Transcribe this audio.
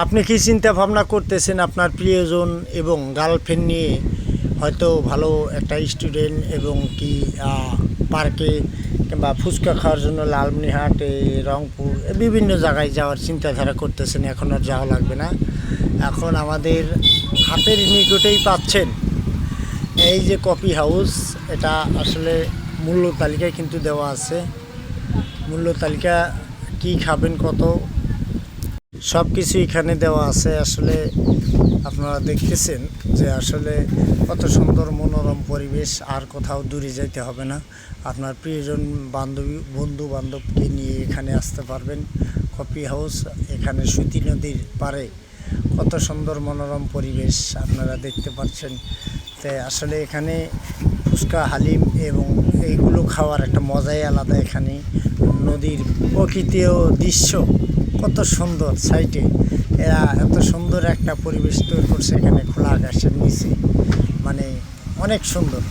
আপনি কি চিন্তা ভাবনা করতেছেন আপনার প্রিয়জন এবং গার্লফ্রেন্ড নিয়ে হয়তো ভালো একটা স্টুডেন্ট এবং কি পার্কে কিংবা ফুচকা খাওয়ার জন্য লালমনিরহাটে, রংপুর বিভিন্ন জায়গায় যাওয়ার চিন্তাধারা করতেছেন? এখন আর যাওয়া লাগবে না, এখন আমাদের হাতের নিকটেই পাচ্ছেন এই যে কফি হাউস। এটা আসলে মূল্য তালিকায় কিন্তু দেওয়া আছে, মূল্য তালিকা কি খাবেন কত সব কিছু এখানে দেওয়া আছে। আসলে আপনারা দেখতেছেন যে আসলে কত সুন্দর মনোরম পরিবেশ, আর কোথাও দূরে যেতে হবে না। আপনার প্রিয়জন বন্ধু বান্ধবকে নিয়ে এখানে আসতে পারবেন। কফি হাউস, এখানে সুতি নদীর পাড়ে কত সুন্দর মনোরম পরিবেশ আপনারা দেখতে পাচ্ছেন। তাই আসলে এখানে ফুচকা, হালিম এবং এইগুলো খাওয়ার একটা মজাই আলাদা। এখানে নদীর প্রকৃতি ও দৃশ্য কত সুন্দর, সাইটে এরা এত সুন্দর একটা পরিবেশ তৈরি করছে এখানে খোলা আকাশের নিচে, মানে অনেক সুন্দর।